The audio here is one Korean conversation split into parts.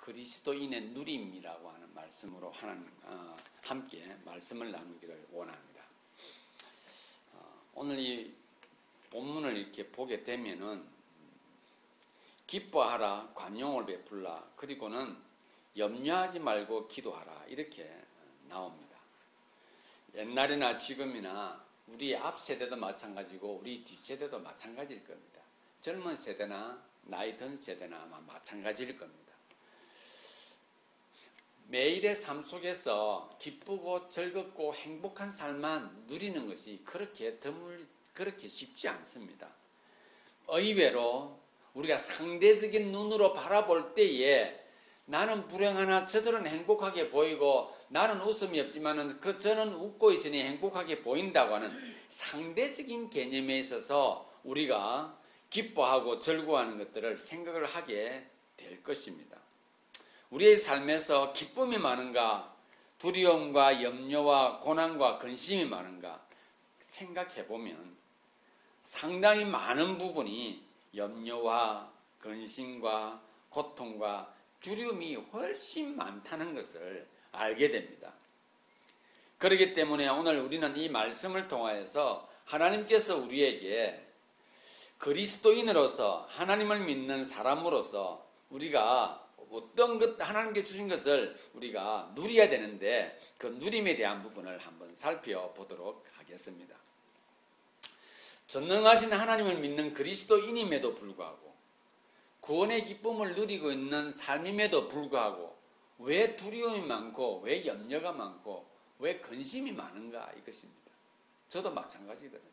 그리스도인의 누림이라고 하는 말씀으로 함께 말씀을 나누기를 원합니다. 오늘 이 본문을 이렇게 보게 되면은 기뻐하라, 관용을 베풀라, 그리고는 염려하지 말고 기도하라 이렇게 나옵니다. 옛날이나 지금이나 우리 앞 세대도 마찬가지고 우리 뒷 세대도 마찬가지일 겁니다. 젊은 세대나 나이 든 세대나 아마 마찬가지일 겁니다. 매일의 삶 속에서 기쁘고 즐겁고 행복한 삶만 누리는 것이 그렇게 쉽지 않습니다. 의외로 우리가 상대적인 눈으로 바라볼 때에 나는 불행하나 저들은 행복하게 보이고 나는 웃음이 없지만 저는 웃고 있으니 행복하게 보인다고 하는 상대적인 개념에 있어서 우리가 기뻐하고 즐거워하는 것들을 생각을 하게 될 것입니다. 우리의 삶에서 기쁨이 많은가, 두려움과 염려와 고난과 근심이 많은가 생각해보면 상당히 많은 부분이 염려와 근심과 고통과 두려움이 훨씬 많다는 것을 알게 됩니다. 그렇기 때문에 오늘 우리는 이 말씀을 통하여서 하나님께서 우리에게 그리스도인으로서 하나님을 믿는 사람으로서 우리가 어떤 것 하나님께 주신 것을 우리가 누려야 되는데 그 누림에 대한 부분을 한번 살펴보도록 하겠습니다. 전능하신 하나님을 믿는 그리스도인임에도 불구하고 구원의 기쁨을 누리고 있는 삶임에도 불구하고 왜 두려움이 많고 왜 염려가 많고 왜 근심이 많은가 이것입니다. 저도 마찬가지거든요.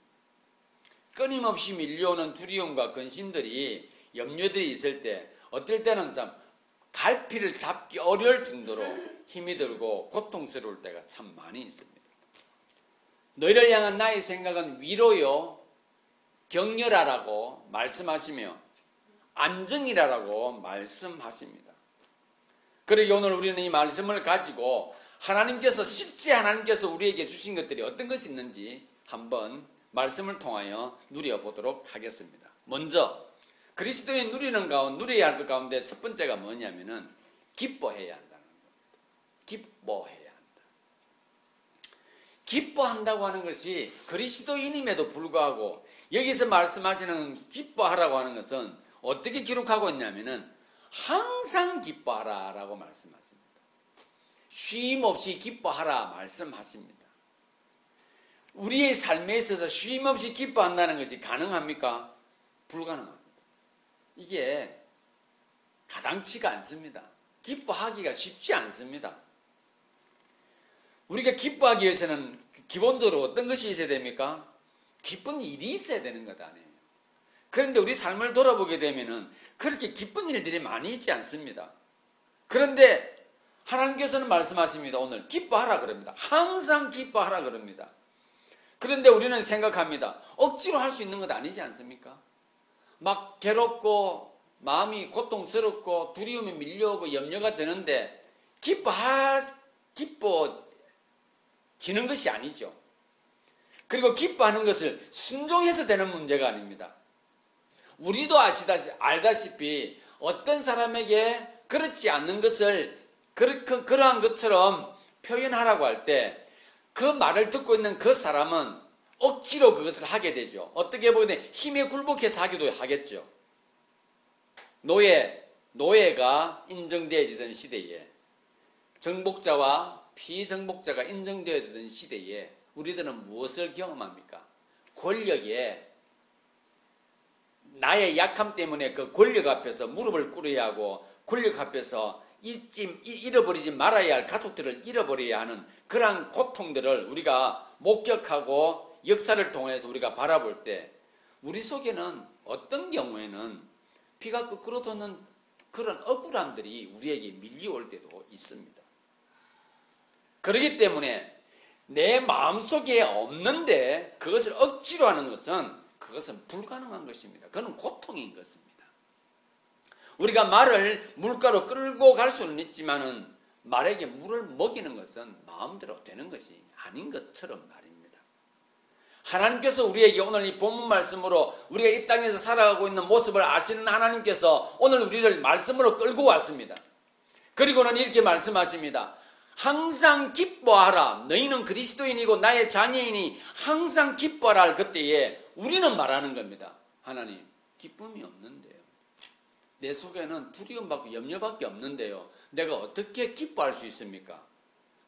끊임없이 밀려오는 두려움과 근심들이 염려들이 있을 때 어떨 때는 참 갈피를 잡기 어려울 정도로 힘이 들고 고통스러울 때가 참 많이 있습니다. 너희를 향한 나의 생각은 위로요 격려라라고 말씀하시며 안정이라고 말씀하십니다. 그러기 오늘 우리는 이 말씀을 가지고 실제 하나님께서 우리에게 주신 것들이 어떤 것이 있는지 한번 말씀을 통하여 누려보도록 하겠습니다. 먼저 그리스도의 누려야 할 것 가운데 첫 번째가 뭐냐면은 기뻐해야 한다는 겁니다. 기뻐해야 한다. 기뻐한다고 하는 것이 그리스도인임에도 불구하고 여기서 말씀하시는 기뻐하라고 하는 것은 어떻게 기록하고 있냐면은 항상 기뻐하라라고 말씀하십니다. 쉼 없이 기뻐하라 말씀하십니다. 우리의 삶에 있어서 쉼 없이 기뻐한다는 것이 가능합니까? 불가능합니다. 이게 가당치가 않습니다. 기뻐하기가 쉽지 않습니다. 우리가 기뻐하기 위해서는 기본적으로 어떤 것이 있어야 됩니까? 기쁜 일이 있어야 되는 것 아니에요. 그런데 우리 삶을 돌아보게 되면은 그렇게 기쁜 일들이 많이 있지 않습니다. 그런데 하나님께서는 말씀하십니다. 오늘 기뻐하라 그럽니다. 항상 기뻐하라 그럽니다. 그런데 우리는 생각합니다. 억지로 할 수 있는 것 아니지 않습니까? 막 괴롭고 마음이 고통스럽고 두려움이 밀려오고 염려가 되는데 기뻐지는 것이 아니죠. 그리고 기뻐하는 것을 순종해서 되는 문제가 아닙니다. 우리도 알다시피 어떤 사람에게 그렇지 않는 것을 그러한 것처럼 표현하라고 할 때 그 말을 듣고 있는 그 사람은 억지로 그것을 하게 되죠. 어떻게 보면 힘에 굴복해서 하기도 하겠죠. 노예가 인정되어지던 시대에 정복자와 피정복자가 인정되어지던 시대에 우리들은 무엇을 경험합니까? 권력에 나의 약함 때문에 그 권력 앞에서 무릎을 꿇어야 하고 권력 앞에서 잃어버리지 말아야 할 가족들을 잃어버려야 하는 그러한 고통들을 우리가 목격하고 역사를 통해서 우리가 바라볼 때 우리 속에는 어떤 경우에는 피가 거꾸로 도는 그런 억울함들이 우리에게 밀려올 때도 있습니다. 그렇기 때문에 내 마음속에 없는데 그것을 억지로 하는 것은 그것은 불가능한 것입니다. 그건 고통인 것입니다. 우리가 말을 물가로 끌고 갈 수는 있지만은 말에게 물을 먹이는 것은 마음대로 되는 것이 아닌 것처럼 말입니다. 하나님께서 우리에게 오늘 이 본문 말씀으로 우리가 이 땅에서 살아가고 있는 모습을 아시는 하나님께서 오늘 우리를 말씀으로 끌고 왔습니다. 그리고는 이렇게 말씀하십니다. 항상 기뻐하라. 너희는 그리스도인이고 나의 자녀이니 항상 기뻐하라 할 그때에 우리는 말하는 겁니다. 하나님, 기쁨이 없는데요. 내 속에는 두려움밖에 염려밖에 없는데요. 내가 어떻게 기뻐할 수 있습니까?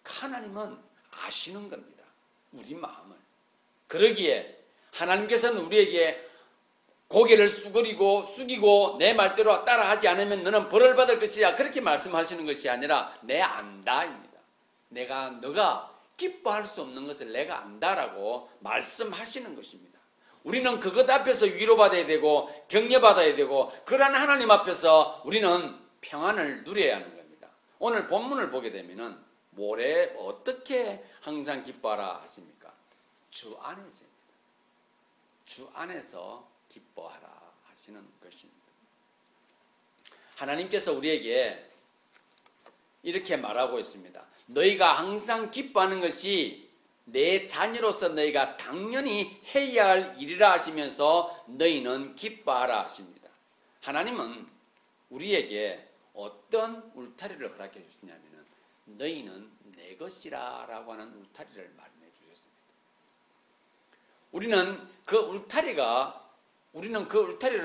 하나님은 아시는 겁니다. 우리 마음을. 그러기에 하나님께서는 우리에게 고개를 숙이고 내 말대로 따라하지 않으면 너는 벌을 받을 것이야. 그렇게 말씀하시는 것이 아니라 내 안다입니다. 너가 기뻐할 수 없는 것을 내가 안다라고 말씀하시는 것입니다. 우리는 그것 앞에서 위로받아야 되고 격려받아야 되고 그러한 하나님 앞에서 우리는 평안을 누려야 하는 겁니다. 오늘 본문을 보게 되면은 모레 어떻게 항상 기뻐하라 하십니까? 주 안에서입니다. 주 안에서 기뻐하라 하시는 것입니다. 하나님께서 우리에게 이렇게 말하고 있습니다. 너희가 항상 기뻐하는 것이 내 자녀로서 너희가 당연히 해야 할 일이라 하시면서 너희는 기뻐하라 하십니다. 하나님은 우리에게 어떤 울타리를 허락해 주시냐면 너희는 내 것이라 라고 하는 울타리를 마련해 주셨습니다. 우리는 그 울타리를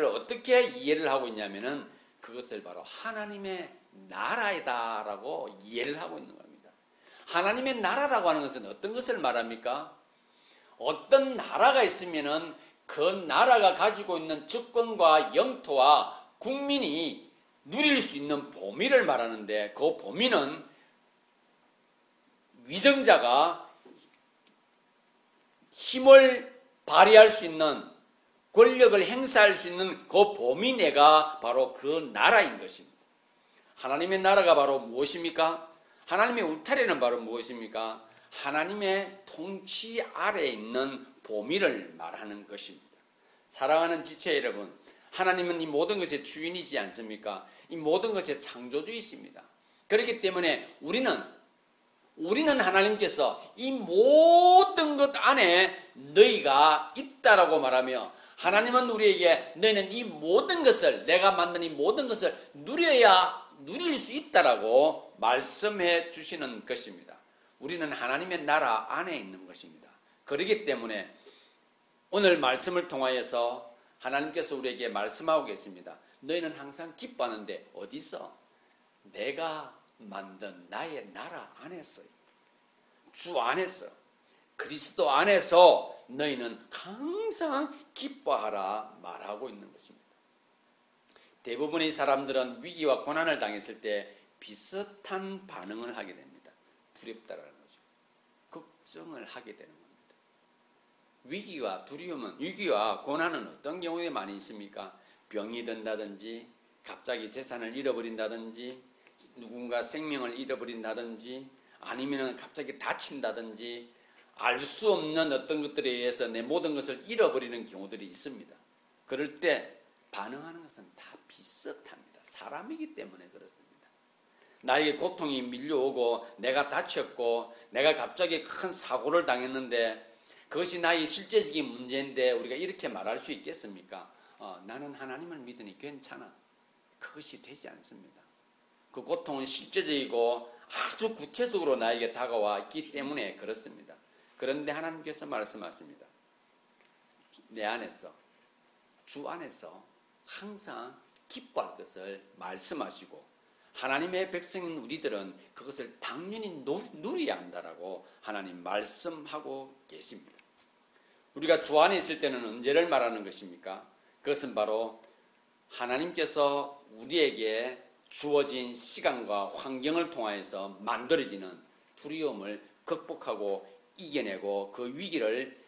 어떻게 이해를 하고 있냐면은 그것을 바로 하나님의 나라이다 라고 이해를 하고 있는 겁니다. 하나님의 나라라고 하는 것은 어떤 것을 말합니까? 어떤 나라가 있으면은 그 나라가 가지고 있는 주권과 영토와 국민이 누릴 수 있는 범위를 말하는데 그 범위는 위정자가 힘을 발휘할 수 있는 권력을 행사할 수 있는 그 범위 내가 바로 그 나라인 것입니다. 하나님의 나라가 바로 무엇입니까? 하나님의 울타리는 바로 무엇입니까? 하나님의 통치 아래에 있는 범위를 말하는 것입니다. 사랑하는 지체 여러분, 하나님은 이 모든 것의 주인이지 않습니까? 이 모든 것의 창조주이십니다. 그렇기 때문에 우리는 하나님께서 이 모든 것 안에 너희가 있다라고 말하며 하나님은 우리에게 너희는 이 모든 것을 내가 만든 이 모든 것을 누릴 수 있다라고 말씀해 주시는 것입니다. 우리는 하나님의 나라 안에 있는 것입니다. 그렇기 때문에 오늘 말씀을 통하여서 하나님께서 우리에게 말씀하고 계십니다. 너희는 항상 기뻐하는데 어디서? 내가 만든 나의 나라 안에서, 주 안에서, 그리스도 안에서 너희는 항상 기뻐하라 말하고 있는 것입니다. 대부분의 사람들은 위기와 고난을 당했을 때 비슷한 반응을 하게 됩니다. 두렵다라는 거죠. 걱정을 하게 되는 겁니다. 위기와 고난은 어떤 경우에 많이 있습니까? 병이 든다든지, 갑자기 재산을 잃어버린다든지, 누군가 생명을 잃어버린다든지, 아니면 갑자기 다친다든지, 알 수 없는 어떤 것들에 의해서 내 모든 것을 잃어버리는 경우들이 있습니다. 그럴 때 반응하는 것은 다 비슷합니다. 사람이기 때문에 그렇습니다. 나에게 고통이 밀려오고 내가 다쳤고 내가 갑자기 큰 사고를 당했는데 그것이 나의 실제적인 문제인데 우리가 이렇게 말할 수 있겠습니까? 나는 하나님을 믿으니 괜찮아. 그것이 되지 않습니다. 그 고통은 실제적이고 아주 구체적으로 나에게 다가왔기 때문에 그렇습니다. 그런데 하나님께서 말씀하십니다. 내 안에서, 주 안에서 항상 기뻐할 것을 말씀하시고 하나님의 백성인 우리들은 그것을 당연히 누려야 한다라고 하나님 말씀하고 계십니다. 우리가 주 안에 있을 때는 언제를 말하는 것입니까? 그것은 바로 하나님께서 우리에게 주어진 시간과 환경을 통하여서 만들어지는 두려움을 극복하고 이겨내고 그 위기를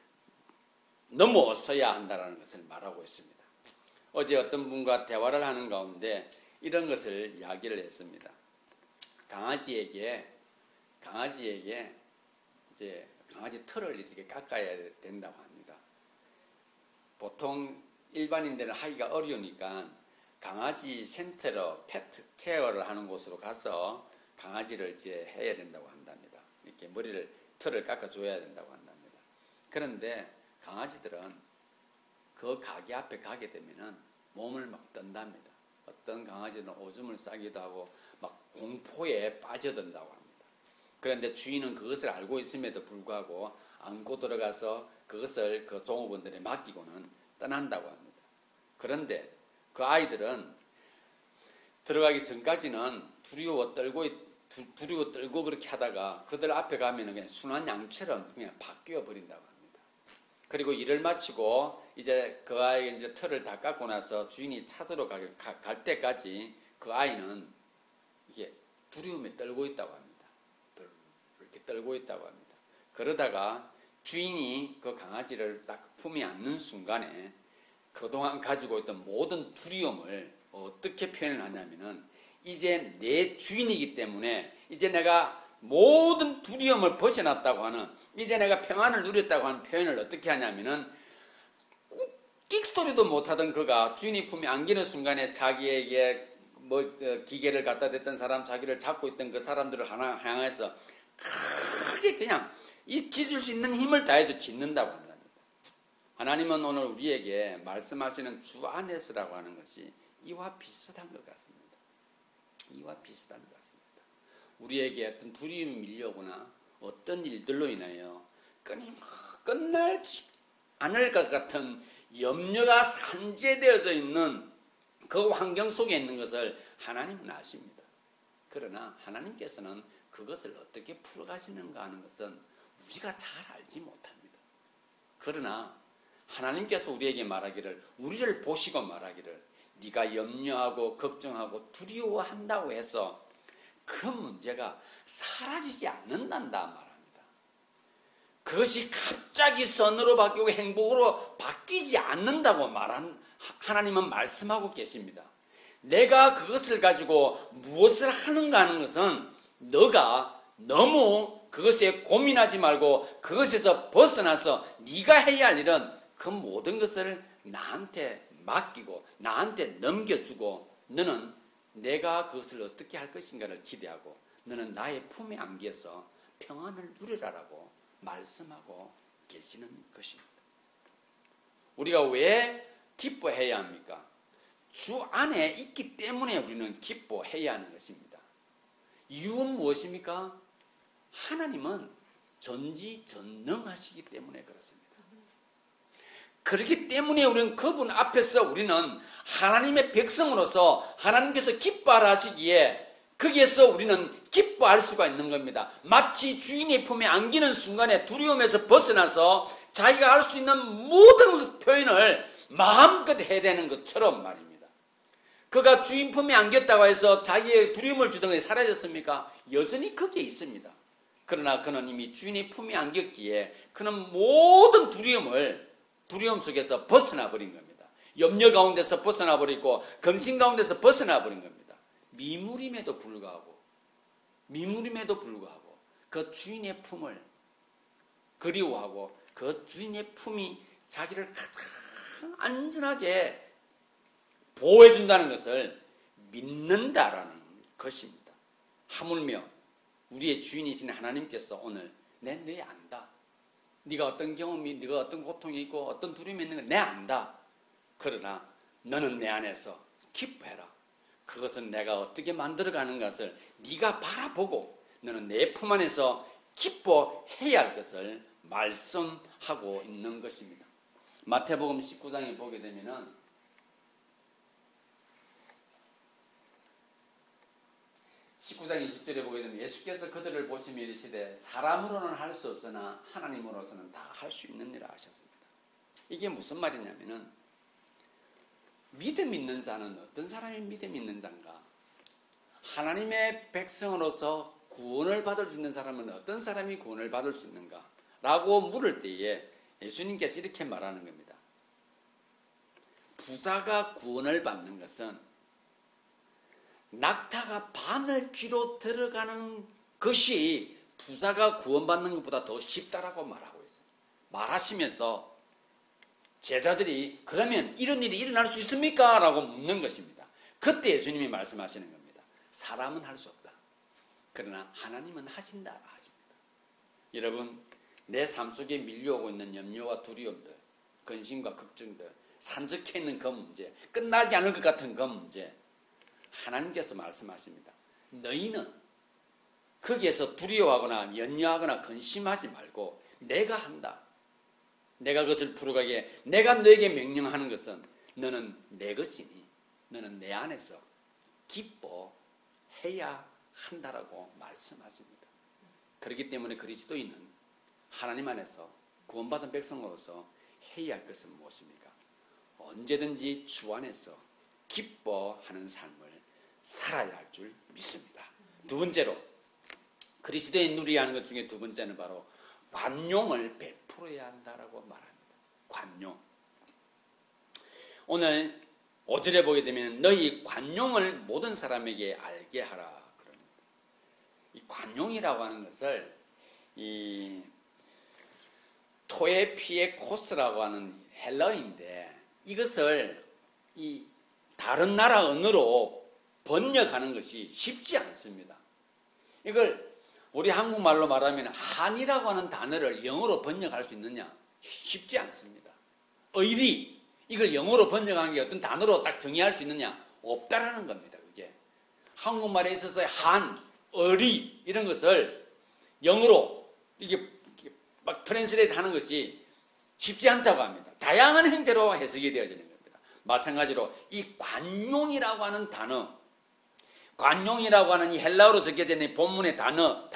넘어서야 한다는 것을 말하고 있습니다. 어제 어떤 분과 대화를 하는 가운데 이런 것을 이야기를 했습니다. 강아지에게 이제 강아지 털을 이렇게 깎아야 된다고 합니다. 보통 일반인들은 하기가 어려우니까 강아지 센터로 패트 케어를 하는 곳으로 가서 강아지를 이제 해야 된다고 한답니다. 이렇게 털을 깎아줘야 된다고 한답니다. 그런데 강아지들은 그 가게 앞에 가게 되면은 몸을 막 떤답니다. 어떤 강아지는 오줌을 싸기도 하고 막 공포에 빠져든다고 합니다. 그런데 주인은 그것을 알고 있음에도 불구하고 안고 들어가서 그것을 그 종업원들에 맡기고는 떠난다고 합니다. 그런데 그 아이들은 들어가기 전까지는 두려워 떨고 그렇게 하다가 그들 앞에 가면은 그냥 순한 양처럼 그냥 바뀌어 버린다고 합니다. 그리고 일을 마치고 이제 그 아이가 이제 털을 다 깎고 나서 주인이 찾으러 갈 때까지 그 아이는 이게 두려움에 떨고 있다고 합니다. 이렇게 떨고 있다고 합니다. 그러다가 주인이 그 강아지를 딱 품에 안는 순간에 그동안 가지고 있던 모든 두려움을 어떻게 표현을 하냐면은 이제 내 주인이기 때문에 이제 내가 모든 두려움을 벗어났다고 하는 이제 내가 평안을 누렸다고 하는 표현을 어떻게 하냐면은 끽소리도 못하던 그가 주인이 품에 안기는 순간에 자기에게 기계를 갖다 댔던 사람 자기를 잡고 있던 그 사람들을 향해서 크게 그냥 이 기술 수 있는 힘을 다해서 짖는다고 한답니다. 하나님은 오늘 우리에게 말씀하시는 주 안에서라고 하는 것이 이와 비슷한 것 같습니다. 이와 비슷한 것 같습니다. 우리에게 어떤 두려움이 밀려오거나 어떤 일들로 인하여 끝나지 않을 것 같은 염려가 산재되어져 있는 그 환경 속에 있는 것을 하나님은 아십니다. 그러나 하나님께서는 그것을 어떻게 풀어가시는가 하는 것은 우리가 잘 알지 못합니다. 그러나 하나님께서 우리에게 말하기를 우리를 보시고 말하기를 네가 염려하고 걱정하고 두려워한다고 해서 그 문제가 사라지지 않는단다 말합니다. 그것이 갑자기 선으로 바뀌고 행복으로 바뀌지 않는다고 하나님은 말씀하고 계십니다. 내가 그것을 가지고 무엇을 하는가 하는 것은 너가 너무 그것에 고민하지 말고 그것에서 벗어나서 네가 해야 할 일은 그 모든 것을 나한테 맡기고 나한테 넘겨주고 너는 내가 그것을 어떻게 할 것인가를 기대하고 너는 나의 품에 안겨서 평안을 누리라라고 말씀하고 계시는 것입니다. 우리가 왜 기뻐해야 합니까? 주 안에 있기 때문에 우리는 기뻐해야 하는 것입니다. 이유는 무엇입니까? 하나님은 전지전능하시기 때문에 그렇습니다. 그렇기 때문에 우리는 그분 앞에서 우리는 하나님의 백성으로서 하나님께서 기뻐하라 하시기에 거기에서 우리는 기뻐할 수가 있는 겁니다. 마치 주인의 품에 안기는 순간에 두려움에서 벗어나서 자기가 할 수 있는 모든 표현을 마음껏 해야 되는 것처럼 말입니다. 그가 주인 품에 안겼다고 해서 자기의 두려움을 주던 게 사라졌습니까? 여전히 거기에 있습니다. 그러나 그는 이미 주인의 품에 안겼기에 그는 모든 두려움 속에서 벗어나 버린 겁니다. 염려 가운데서 벗어나 버리고 검신 가운데서 벗어나 버린 겁니다. 미물임에도 불구하고 그 주인의 품을 그리워하고 그 주인의 품이 자기를 가장 안전하게 보호해 준다는 것을 믿는다라는 것입니다. 하물며 우리의 주인이신 하나님께서 오늘 내 안다. 네가 어떤 경험이, 네가 어떤 고통이 있고 어떤 두려움이 있는 걸 내 안다. 그러나 너는 내 안에서 기뻐해라. 그것은 내가 어떻게 만들어가는 것을 네가 바라보고 너는 내 품 안에서 기뻐해야 할 것을 말씀하고 있는 것입니다. 마태복음 19장에 보게 되면은 19장 20절에 보게 되면 예수께서 그들을 보시며 이르시되 사람으로는 할 수 없으나 하나님으로서는 다 할 수 있는 일을 하셨습니다. 이게 무슨 말이냐면은 믿음 있는 자는 어떤 사람이 믿음 있는 자인가? 하나님의 백성으로서 구원을 받을 수 있는 사람은 어떤 사람이 구원을 받을 수 있는가? 라고 물을 때에 예수님께서 이렇게 말하는 겁니다. 부자가 구원을 받는 것은 낙타가 바늘 귀로 들어가는 것이 부자가 구원받는 것보다 더 쉽다라고 말하고 있어요. 말하시면서 제자들이 그러면 이런 일이 일어날 수 있습니까? 라고 묻는 것입니다. 그때 예수님이 말씀하시는 겁니다. 사람은 할 수 없다. 그러나 하나님은 하신다 하십니다. 여러분, 내 삶 속에 밀려오고 있는 염려와 두려움들, 근심과 걱정들, 산적해 있는 그 문제, 끝나지 않을 것 같은 그 문제, 하나님께서 말씀하십니다. 너희는 거기에서 두려워하거나 연여하거나 근심하지 말고 내가 한다. 내가 그것을 풀어가게 내가 너에게 명령하는 것은 너는 내 것이니 너는 내 안에서 기뻐해야 한다라고 말씀하십니다. 그렇기 때문에 그리스도인은 하나님 안에서 구원받은 백성으로서 해야 할 것은 무엇입니까? 언제든지 주 안에서 기뻐하는 삶을 살아야 할 줄 믿습니다. 두 번째로 그리스도의 누리야 하는 것 중에 두 번째는 바로 관용을 베풀어야 한다라고 말합니다. 관용. 오늘 5절에 보게 되면 너희 관용을 모든 사람에게 알게 하라 그럽니다. 이 관용이라고 하는 것을 이 토에피에코스라고 하는 헬라어인데 이것을 이 다른 나라 언어로 번역하는 것이 쉽지 않습니다. 이걸 우리 한국말로 말하면 한이라고 하는 단어를 영어로 번역할 수 있느냐? 쉽지 않습니다. 의리, 이걸 영어로 번역한 게 어떤 단어로 딱 정의할 수 있느냐? 없다라는 겁니다. 그게 한국말에 있어서 한, 의리 이런 것을 영어로 이게 막 트랜스레이트 하는 것이 쉽지 않다고 합니다. 다양한 형태로 해석이 되어지는 겁니다. 마찬가지로 이 관용이라고 하는 단어, 관용이라고 하는 이 헬라어로 적혀져 있는 본문의 단어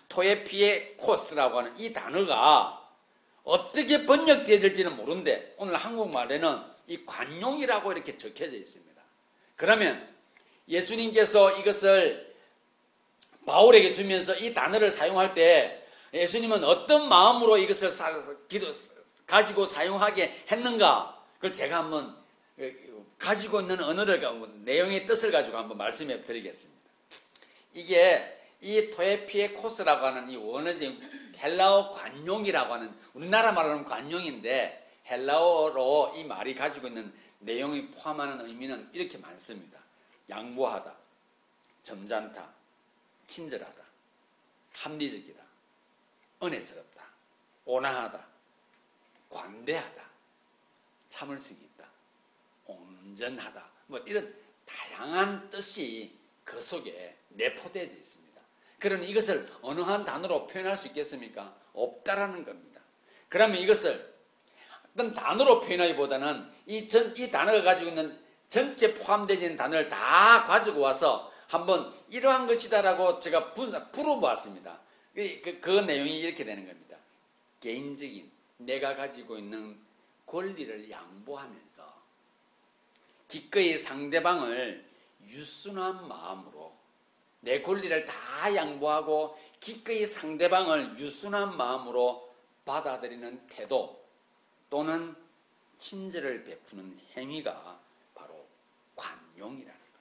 토에피에코스라고 하는 이 단어가 어떻게 번역되어야 될지는 모르는데 오늘 한국말에는 이 관용이라고 이렇게 적혀져 있습니다. 그러면 예수님께서 이것을 바울에게 주면서 이 단어를 사용할 때 예수님은 어떤 마음으로 이것을 가지고 사용하게 했는가? 그걸 제가 한번 가지고 있는 언어를 내용의 뜻을 가지고 한번 말씀해 드리겠습니다. 이게 이 토에피에코스라고 하는 이 원어적인 헬라어 관용이라고 하는 우리나라 말로는 관용인데 헬라어로 이 말이 가지고 있는 내용이 포함하는 의미는 이렇게 많습니다. 양보하다, 점잖다, 친절하다, 합리적이다, 은혜스럽다, 온화하다, 관대하다, 참을성이 있다, 온전하다, 뭐 이런 다양한 뜻이 그 속에 내포되어 있습니다. 그러니 이것을 어느 한 단어로 표현할 수 있겠습니까? 없다라는 겁니다. 그러면 이것을 어떤 단어로 표현하기보다는 이 단어가 가지고 있는 전체 포함되어 있는 단어를 다 가지고 와서 한번 이러한 것이다라고 제가 풀어보았습니다. 그 내용이 이렇게 되는 겁니다. 개인적인 내가 가지고 있는 권리를 양보하면서 기꺼이 상대방을 유순한 마음으로 내 권리를 다 양보하고 기꺼이 상대방을 유순한 마음으로 받아들이는 태도 또는 친절을 베푸는 행위가 바로 관용이라는 겁니다.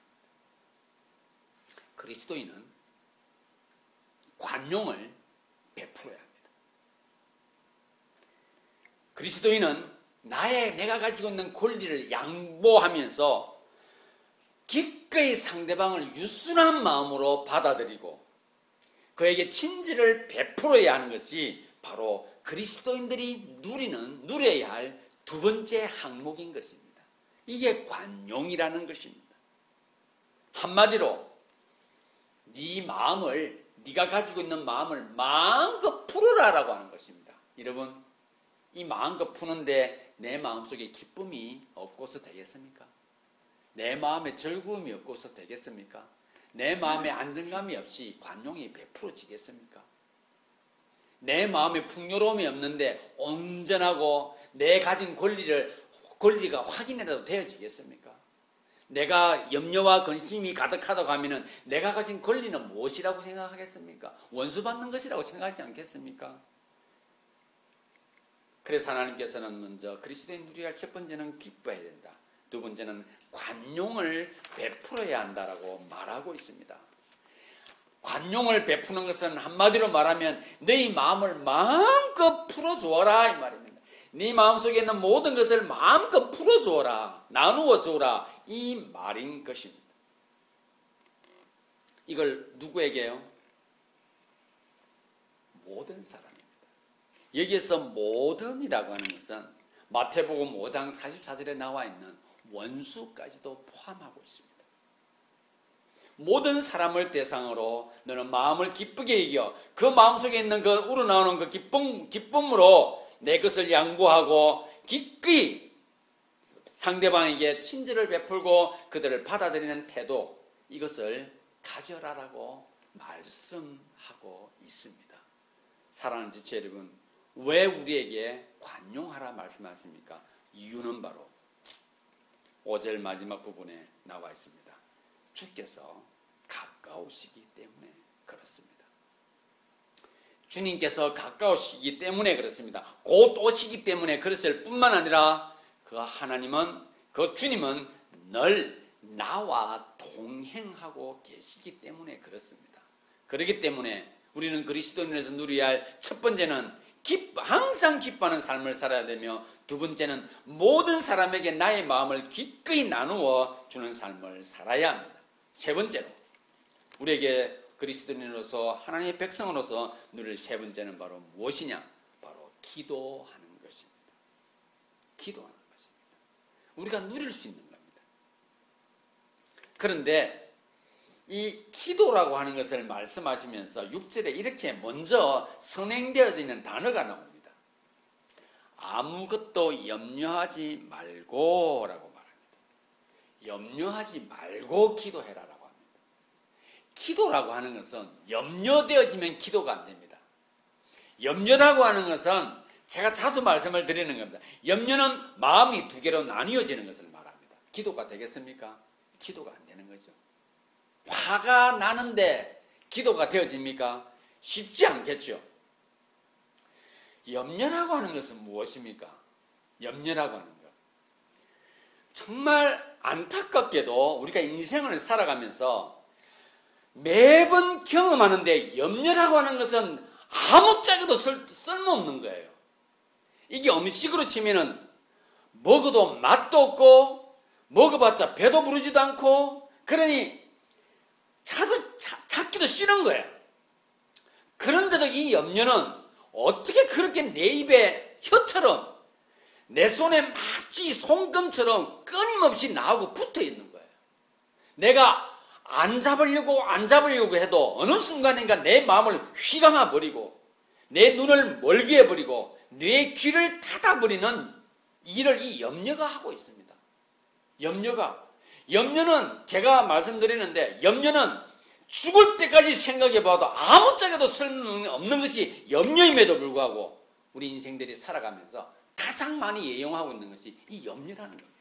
그리스도인은 관용을 베풀어야 합니다. 그리스도인은 내가 가지고 있는 권리를 양보하면서 기꺼이 상대방을 유순한 마음으로 받아들이고 그에게 친절을 베풀어야 하는 것이 바로 그리스도인들이 누려야 할 두 번째 항목인 것입니다. 이게 관용이라는 것입니다. 한마디로 네가 가지고 있는 마음을 마음껏 풀어라라고 하는 것입니다. 여러분, 이 마음껏 푸는데 내 마음속에 기쁨이 없고서 되겠습니까? 내 마음에 즐거움이 없고서 되겠습니까? 내 마음에 안정감이 없이 관용이 베풀어지겠습니까? 내 마음에 풍요로움이 없는데 온전하고 내 가진 권리가 확인이라도 되어지겠습니까? 내가 염려와 근심이 가득하다고 하면은 내가 가진 권리는 무엇이라고 생각하겠습니까? 원수받는 것이라고 생각하지 않겠습니까? 그래서 하나님께서는 먼저 그리스도인 누려야 할 첫 번째는 기뻐해야 된다. 두 번째는 관용을 베풀어야 한다라고 말하고 있습니다. 관용을 베푸는 것은 한마디로 말하면 너희 마음을 마음껏 풀어주어라 이 말입니다. 네 마음속에 있는 모든 것을 마음껏 풀어주어라, 나누어 주어라 이 말인 것입니다. 이걸 누구에게요? 모든 사람입니다. 여기에서 모든이라고 하는 것은 마태복음 5장 44절에 나와 있는 원수까지도 포함하고 있습니다. 모든 사람을 대상으로 너는 마음을 기쁘게 이겨 그 마음속에 있는 그 우러나오는 그 기쁨으로 내 것을 양보하고 기꺼이 상대방에게 친절을 베풀고 그들을 받아들이는 태도, 이것을 가져라라고 말씀하고 있습니다. 사랑하는 지체 여러분, 왜 우리에게 관용하라 말씀하십니까? 이유는 바로 5절 마지막 부분에 나와 있습니다. 주께서 가까우시기 때문에 그렇습니다. 주님께서 가까우시기 때문에 그렇습니다. 곧 오시기 때문에 그랬을 뿐만 아니라 그 하나님은, 그 주님은 늘 나와 동행하고 계시기 때문에 그렇습니다. 그렇기 때문에 우리는 그리스도인에서 누려야 할 첫 번째는 항상 기뻐하는 삶을 살아야 되며, 두 번째는 모든 사람에게 나의 마음을 기꺼이 나누어 주는 삶을 살아야 합니다. 세 번째로 우리에게 그리스도인으로서 하나님의 백성으로서 누릴 세 번째는 바로 무엇이냐? 바로 기도하는 것입니다. 기도하는 것입니다. 우리가 누릴 수 있는 겁니다. 그런데 이 기도라고 하는 것을 말씀하시면서 6절에 이렇게 먼저 선행되어져 있는 단어가 나옵니다. 아무것도 염려하지 말고 라고 말합니다. 염려하지 말고 기도해라라고 합니다. 기도라고 하는 것은 염려되어지면 기도가 안 됩니다. 염려라고 하는 것은 제가 자주 말씀을 드리는 겁니다. 염려는 마음이 두 개로 나뉘어지는 것을 말합니다. 기도가 되겠습니까? 기도가 안 되는 거죠. 화가 나는데 기도가 되어집니까? 쉽지 않겠죠. 염려라고 하는 것은 무엇입니까? 염려라고 하는 것. 정말 안타깝게도 우리가 인생을 살아가면서 매번 경험하는데 염려라고 하는 것은 아무짝에도 쓸모없는 거예요. 이게 음식으로 치면은 먹어도 맛도 없고 먹어봤자 배도 부르지도 않고, 그러니 찾기도 싫은 거예요. 그런데도 이 염려는 어떻게 그렇게 내 입에 혀처럼 내 손에 마치 송금처럼 끊임없이 나하고 붙어 있는 거예요. 내가 안 잡으려고 해도 어느 순간인가 내 마음을 휘감아 버리고 내 눈을 멀게 해버리고 내 귀를 닫아버리는 일을 이 염려가 하고 있습니다. 염려는 제가 말씀드리는데, 염려는 죽을 때까지 생각해봐도 아무짝에도 쓸모없는 것이 염려임에도 불구하고 우리 인생들이 살아가면서 가장 많이 애용하고 있는 것이 이 염려라는 겁니다.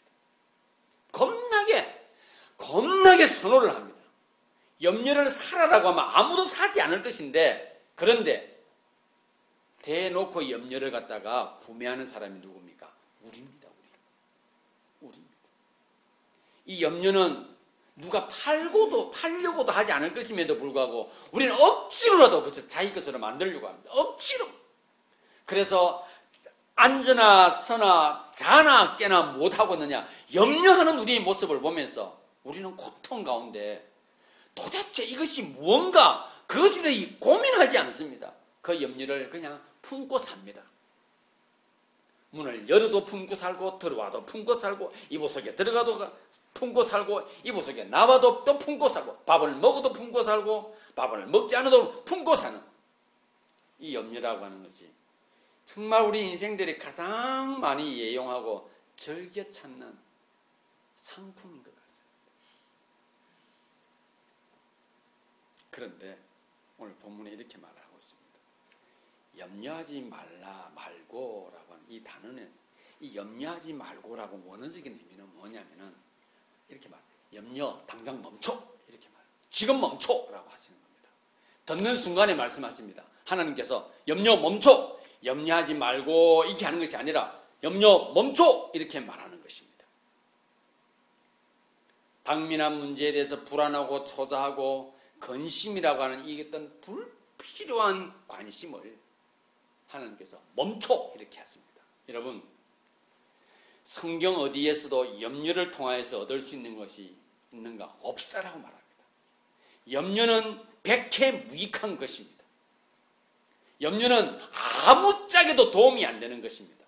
겁나게 선호를 합니다. 염려를 사라라고 하면 아무도 사지 않을 것인데, 그런데 대놓고 염려를 갖다가 구매하는 사람이 누굽니까? 우리입니다. 우리입니다. 이 염려는 누가 팔려고도 하지 않을 것임에도 불구하고 우리는 억지로라도 그것을 자기 것으로 만들려고 합니다. 억지로. 그래서 앉으나 서나 자나 깨나 못하고 있느냐, 염려하는 우리의 모습을 보면서 우리는 고통 가운데 도대체 이것이 무언가, 그것에 대해 고민하지 않습니다. 그 염려를 그냥 품고 삽니다. 문을 열어도 품고 살고, 들어와도 품고 살고, 이불 속에 들어가도 품고 살고, 이불 속에 나와도 또 품고 살고, 밥을 먹어도 품고 살고, 밥을 먹지 않아도 품고 사는 이 염려라고 하는 것이 정말 우리 인생들이 가장 많이 애용하고 즐겨 찾는 상품인 것 같습니다. 그런데 오늘 본문에 이렇게 말하고 있습니다. 염려하지 말고라고 하는 이 단어는, 이 염려하지 말고라고 원어적인 의미는 뭐냐면은 이렇게 염려 당장 멈춰, 이렇게 지금 멈춰라고 하시는 겁니다. 듣는 순간에 말씀하십니다. 하나님께서 염려 멈춰, 염려하지 말고 이렇게 하는 것이 아니라 염려 멈춰, 이렇게 말하는 것입니다. 당면한 문제에 대해서 불안하고 초조하고 근심이라고 하는 이 어떤 불필요한 관심을 하나님께서 멈춰, 이렇게 하십니다. 여러분, 성경 어디에서도 염려를 통하여서 얻을 수 있는 것이 있는가? 없다라고 말합니다. 염려는 백해무익한 것입니다. 염려는 아무짝에도 도움이 안 되는 것입니다.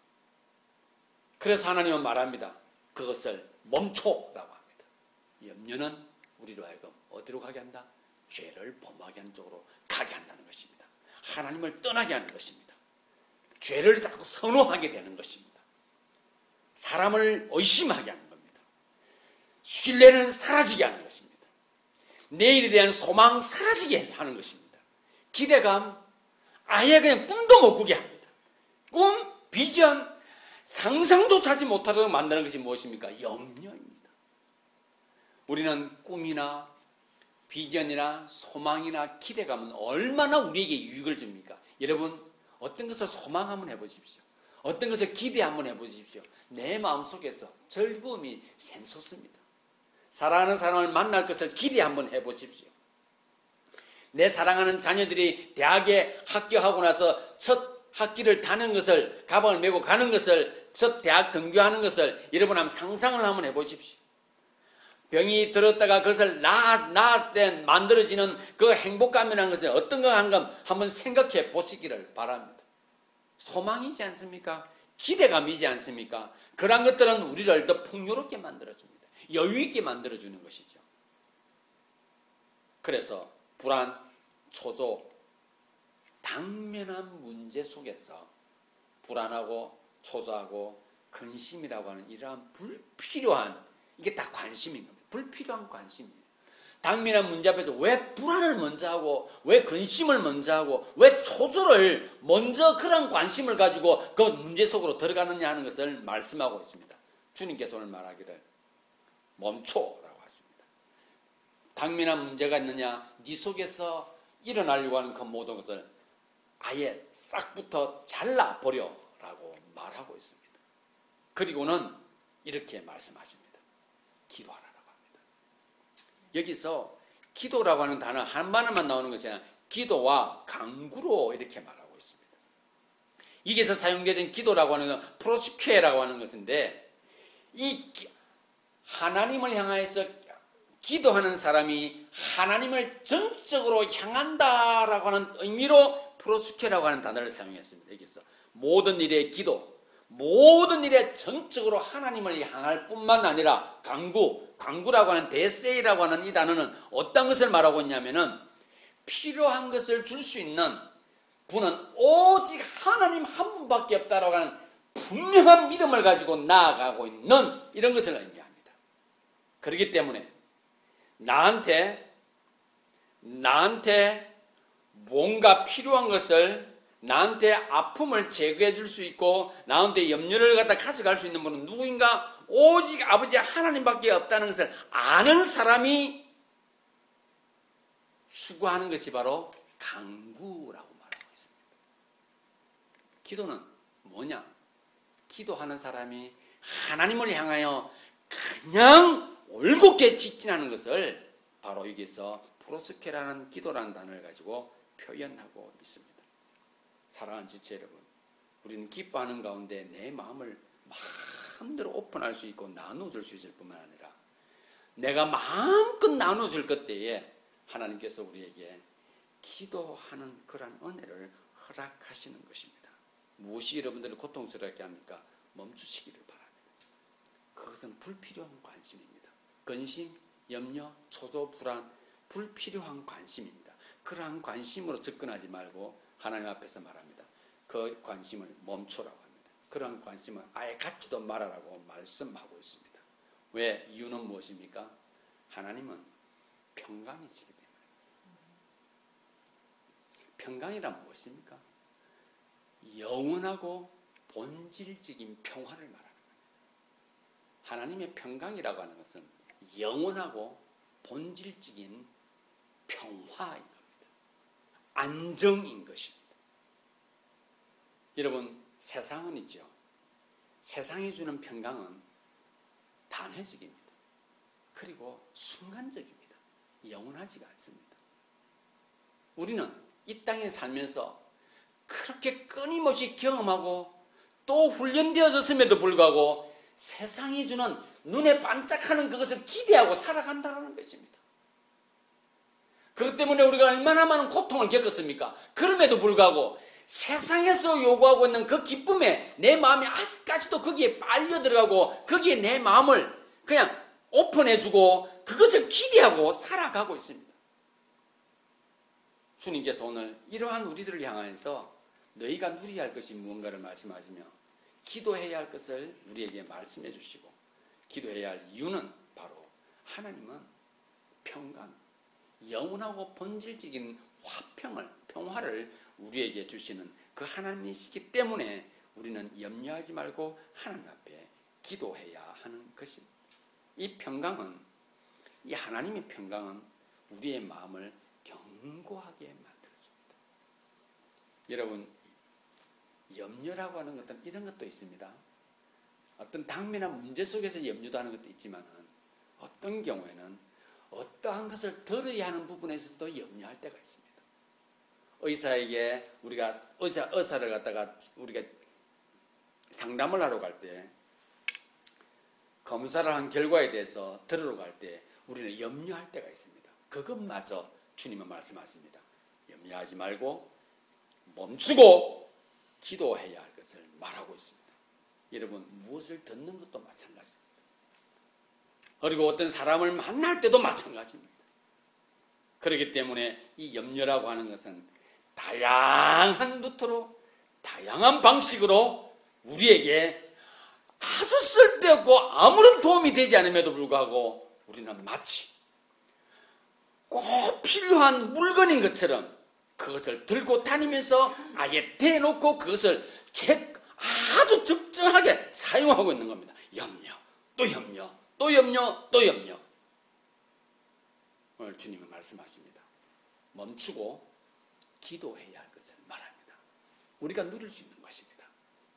그래서 하나님은 말합니다. 그것을 멈춰라고 합니다. 염려는 우리로 하여금 어디로 가게 한다? 죄를 범하게 하는 쪽으로 가게 한다는 것입니다. 하나님을 떠나게 하는 것입니다. 죄를 자꾸 선호하게 되는 것입니다. 사람을 의심하게 하는 겁니다. 신뢰는 사라지게 하는 것입니다. 내일에 대한 소망 사라지게 하는 것입니다. 기대감 아예 그냥 꿈도 못 꾸게 합니다. 꿈, 비전, 상상조차 하지 못하도록 만드는 것이 무엇입니까? 염려입니다. 우리는 꿈이나 비전이나 소망이나 기대감은 얼마나 우리에게 유익을 줍니까? 여러분, 어떤 것을 소망 한번 해보십시오. 어떤 것을 기대 한번 해보십시오. 내 마음속에서 즐거움이 샘솟습니다. 사랑하는 사람을 만날 것을 기대 한번 해보십시오. 내 사랑하는 자녀들이 대학에 합격하고 나서 첫 학기를 타는 것을, 가방을 메고 가는 것을, 첫 대학 등교하는 것을 여러분 한번 상상을 한번 해보십시오. 병이 들었다가 그것을 나을 만들어지는 그 행복감이라는 것은 어떤가 하는 것 한번 생각해 보시기를 바랍니다. 소망이지 않습니까? 기대감이지 않습니까? 그런 것들은 우리를 더 풍요롭게 만들어줍니다. 여유있게 만들어주는 것이죠. 그래서 불안, 초조, 당면한 문제 속에서 불안하고 초조하고 근심이라고 하는 이러한 불필요한, 이게 다 관심인 겁니다. 불필요한 관심이에요. 당면한 문제 앞에서 왜 불안을 먼저 하고, 왜 근심을 먼저 하고, 왜 초조를 먼저 그런 관심을 가지고 그 문제 속으로 들어가느냐 하는 것을 말씀하고 있습니다. 주님께서 오늘 말하기를 멈춰라고 하십니다. 당면한 문제가 있느냐, 네 속에서 일어나려고 하는 그 모든 것을 아예 싹부터 잘라버려라고 말하고 있습니다. 그리고는 이렇게 말씀하십니다. 기도하라라고 합니다. 여기서 기도라고 하는 단어 한마디만 나오는 것이 아니라 기도와 간구로 이렇게 말하고 있습니다. 여기서 사용되는 기도라고 하는 건 프로스퀘라고 하는 것인데, 이 하나님을 향하여서 기도하는 사람이 하나님을 정적으로 향한다라고 하는 의미로 프로스퀘라고 하는 단어를 사용했습니다. 여기서 모든 일의 기도, 모든 일에 정적으로 하나님을 향할 뿐만 아니라 간구라고 하는 데세이라고 하는 이 단어는 어떤 것을 말하고 있냐면은 필요한 것을 줄 수 있는 분은 오직 하나님 한 분밖에 없다라고 하는 분명한 믿음을 가지고 나아가고 있는 이런 것을 의미합니다. 그렇기 때문에 나한테 뭔가 필요한 것을, 나한테 아픔을 제거해 줄 수 있고 나한테 염려를 갖다 가져갈 수 있는 분은 누구인가? 오직 아버지 하나님밖에 없다는 것을 아는 사람이 추구하는 것이 바로 간구라고 말하고 있습니다. 기도는 뭐냐? 기도하는 사람이 하나님을 향하여 그냥 올곧게 직진하는 것을 바로 여기서 프로스케라는 기도라는 단어를 가지고 표현하고 있습니다. 사랑하는 지체 여러분, 우리는 기뻐하는 가운데 내 마음을 마음대로 오픈할 수 있고 나눠줄 수 있을 뿐만 아니라 내가 마음껏 나눠줄 것 때에 하나님께서 우리에게 기도하는 그런 은혜를 허락하시는 것입니다. 무엇이 여러분들을 고통스럽게 합니까? 멈추시기를 바랍니다. 그것은 불필요한 관심입니다. 근심, 염려, 초조, 불안, 불필요한 관심입니다. 그러한 관심으로 접근하지 말고 하나님 앞에서 말합니다. 그 관심을 멈추라고 합니다. 그러한 관심을 아예 갖지도 말아라고 말씀하고 있습니다. 왜? 이유는 무엇입니까? 하나님은 평강이시기 때문입니다. 평강이란 무엇입니까? 영원하고 본질적인 평화를 말하는 겁니다. 하나님의 평강이라고 하는 것은 영원하고 본질적인 평화인 겁니다. 안정인 것입니다. 여러분, 세상은 있죠. 세상이 주는 평강은 단회적입니다. 그리고 순간적입니다. 영원하지가 않습니다. 우리는 이 땅에 살면서 그렇게 끊임없이 경험하고 또 훈련되어졌음에도 불구하고 세상이 주는 눈에 반짝하는 그것을 기대하고 살아간다는 것입니다. 그것 때문에 우리가 얼마나 많은 고통을 겪었습니까? 그럼에도 불구하고 세상에서 요구하고 있는 그 기쁨에 내 마음이 아직까지도 거기에 빨려 들어가고 거기에 내 마음을 그냥 오픈해주고 그것을 기대하고 살아가고 있습니다. 주님께서 오늘 이러한 우리들을 향하여서 너희가 누려야 할 것이 무언가를 말씀하시며 기도해야 할 것을 우리에게 말씀해 주시고 기도해야 할 이유는 바로 하나님은 평강, 영원하고 본질적인 평화를 우리에게 주시는 그 하나님이시기 때문에 우리는 염려하지 말고 하나님 앞에 기도해야 하는 것입니다. 이 평강은, 이 하나님의 평강은 우리의 마음을 견고하게 만들어줍니다. 여러분, 염려라고 하는 것은 이런 것도 있습니다. 어떤 당면한 문제 속에서 염려도 하는 것도 있지만 어떤 경우에는 어떠한 것을 들어야 하는 부분에 있어서도 염려할 때가 있습니다. 의사에게 우리가 의사를 갖다가 우리가 상담을 하러 갈 때 검사를 한 결과에 대해서 들으러 갈 때 우리는 염려할 때가 있습니다. 그것마저 주님은 말씀하십니다. 염려하지 말고 멈추고 기도해야 할 것을 말하고 있습니다. 여러분, 무엇을 듣는 것도 마찬가지입니다. 그리고 어떤 사람을 만날 때도 마찬가지입니다. 그렇기 때문에 이 염려라고 하는 것은 다양한 루트로 다양한 방식으로 우리에게 아주 쓸데없고 아무런 도움이 되지 않음에도 불구하고 우리는 마치 꼭 필요한 물건인 것처럼 그것을 들고 다니면서 아예 대놓고 그것을 아주 적정하게 사용하고 있는 겁니다. 염려, 또 염려, 또 염려, 또 염려. 오늘 주님은 말씀하십니다. 멈추고 기도해야 할 것을 말합니다. 우리가 누릴 수 있는 것입니다.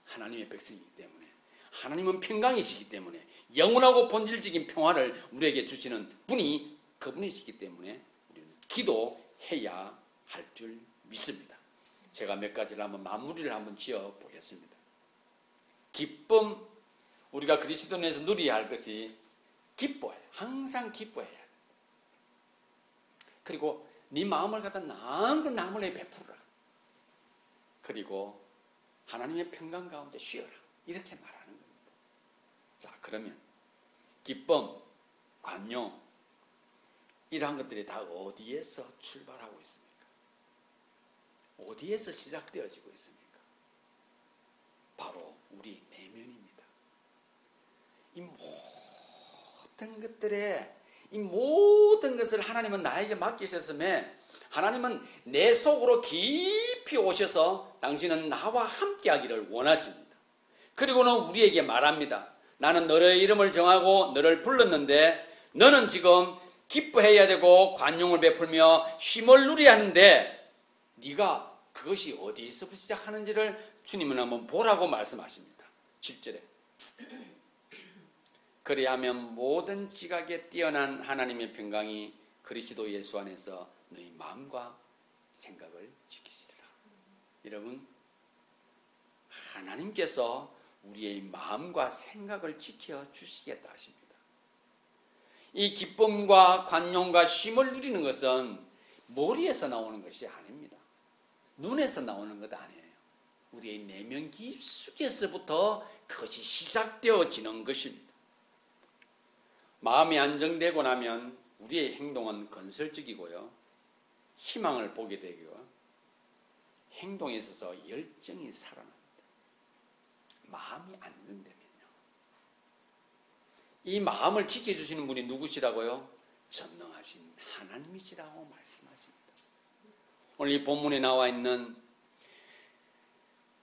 하나님의 백성이기 때문에, 하나님은 평강이시기 때문에, 영원하고 본질적인 평화를 우리에게 주시는 분이 그분이시기 때문에 우리는 기도해야 할 줄 믿습니다. 제가 몇 가지를 한번 마무리를 한번 지어 보겠습니다. 기쁨, 우리가 그리스도 안에서 누려야 할 것이 기뻐해요. 항상 기뻐해야 해요. 그리고 네 마음을 갖다 나은 그 나무에 베풀어라. 그리고 하나님의 평강 가운데 쉬어라. 이렇게 말하는 겁니다. 자, 그러면 기쁨, 관용, 이러한 것들이 다 어디에서 출발하고 있습니까? 어디에서 시작되어지고 있습니까? 바로 우리 내면입니다. 이 모든 것을 하나님은 나에게 맡기셨음에 하나님은 내 속으로 깊이 오셔서 당신은 나와 함께하기를 원하십니다. 그리고는 우리에게 말합니다. 나는 너의 이름을 정하고 너를 불렀는데 너는 지금 기뻐해야 되고 관용을 베풀며 쉼을 누려야 하는데 네가 그것이 어디서부터 시작하는지를 주님은 한번 보라고 말씀하십니다. 7절에 그리하면 모든 지각에 뛰어난 하나님의 평강이 그리스도 예수 안에서 너희 마음과 생각을 지키시리라. 여러분, 하나님께서 우리의 마음과 생각을 지켜주시겠다 하십니다. 이 기쁨과 관용과 쉼을 누리는 것은 머리에서 나오는 것이 아닙니다. 눈에서 나오는 것 아니에요. 우리의 내면 깊숙이에서부터 그것이 시작되어지는 것입니다. 마음이 안정되고 나면 우리의 행동은 건설적이고요. 희망을 보게 되고요. 행동에 있어서 열정이 살아납니다. 마음이 안정되면요. 이 마음을 지켜주시는 분이 누구시라고요? 전능하신 하나님이시라고 말씀하십니다. 오늘 이 본문에 나와 있는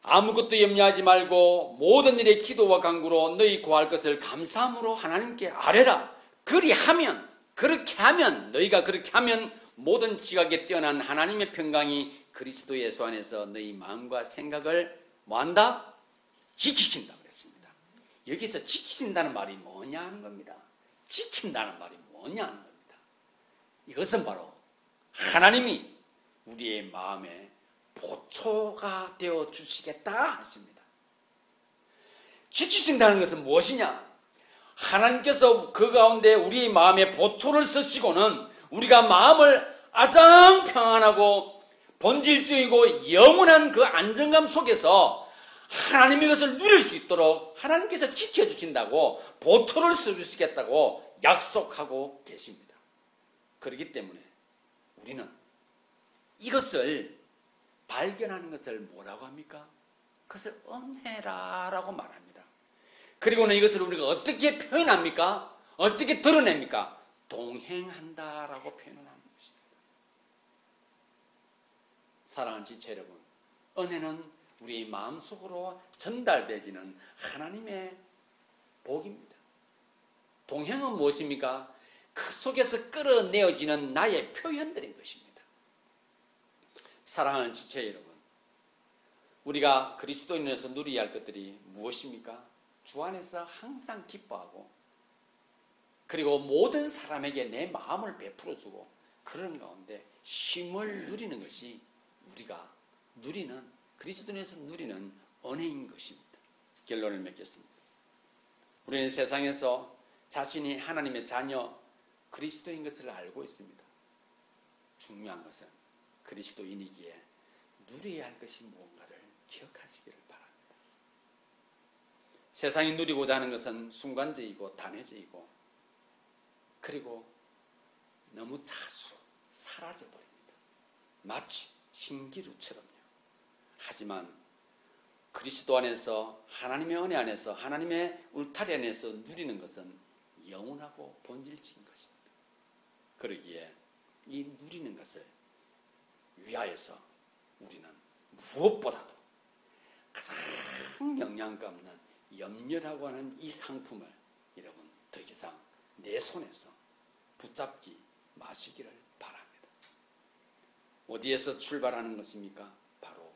아무것도 염려하지 말고 모든 일에 기도와 간구로 너희 구할 것을 감사함으로 하나님께 아뢰라. 그렇게 하면 너희가 그렇게 하면 모든 지각에 뛰어난 하나님의 평강이 그리스도 예수 안에서 너희 마음과 생각을 뭐한다? 지키신다 그랬습니다. 여기서 지키신다는 말이 뭐냐 하는 겁니다. 지킨다는 말이 뭐냐 하는 겁니다. 이것은 바로 하나님이 우리의 마음에 보초가 되어 주시겠다 하십니다. 지키신다는 것은 무엇이냐? 하나님께서 그 가운데 우리의 마음에 보초를 쓰시고는 우리가 마음을 가장 평안하고 본질적이고 영원한 그 안정감 속에서 하나님의 것을 누릴 수 있도록 하나님께서 지켜주신다고 보초를 써주시겠다고 약속하고 계십니다. 그렇기 때문에 우리는 이것을 발견하는 것을 뭐라고 합니까? 그것을 은혜라고 말합니다. 그리고는 이것을 우리가 어떻게 표현합니까? 어떻게 드러냅니까? 동행한다라고 표현을 하는 것입니다. 사랑하는 지체 여러분, 은혜는 우리 마음속으로 전달되지는 하나님의 복입니다. 동행은 무엇입니까? 그 속에서 끌어내어지는 나의 표현들인 것입니다. 사랑하는 지체 여러분, 우리가 그리스도인에서 누려야 할 것들이 무엇입니까? 주 안에서 항상 기뻐하고 그리고 모든 사람에게 내 마음을 베풀어주고 그런 가운데 쉼을 누리는 것이 우리가 누리는 그리스도인에서 누리는 은혜인 것입니다. 결론을 맺겠습니다. 우리는 세상에서 자신이 하나님의 자녀 그리스도인 것을 알고 있습니다. 중요한 것은 그리스도인이기에 누려야 할 것이 무언가를 기억하시기를 바랍니다. 세상이 누리고자 하는 것은 순간적이고 단회적이고 그리고 너무 자주 사라져버립니다. 마치 신기루처럼요. 하지만 그리스도 안에서 하나님의 은혜 안에서 하나님의 울타리 안에서 누리는 것은 영원하고 본질적인 것입니다. 그러기에 이 누리는 것을 위하여서 우리는 무엇보다도 가장 영양가 없는 염려라고 하는 이 상품을 여러분 더 이상 내 손에서 붙잡지 마시기를 바랍니다. 어디에서 출발하는 것입니까? 바로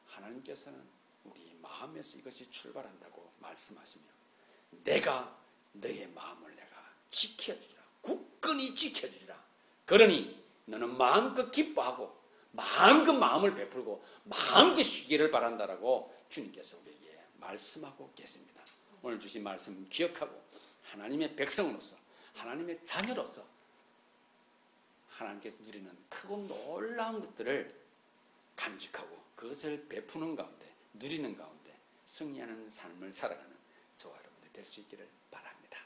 하나님께서는 우리 마음에서 이것이 출발한다고 말씀하시며 내가 너의 마음을 내가 지켜주리라. 굳건히 지켜주리라. 그러니 너는 마음껏 기뻐하고 마음껏 마음을 베풀고 마음껏 쉬기를 바란다라고 주님께서 우리에게 말씀하고 계십니다. 오늘 주신 말씀 기억하고 하나님의 백성으로서 하나님의 자녀로서 하나님께서 누리는 크고 놀라운 것들을 간직하고 그것을 베푸는 가운데 누리는 가운데 승리하는 삶을 살아가는 저와 여러분들 될 수 있기를 바랍니다.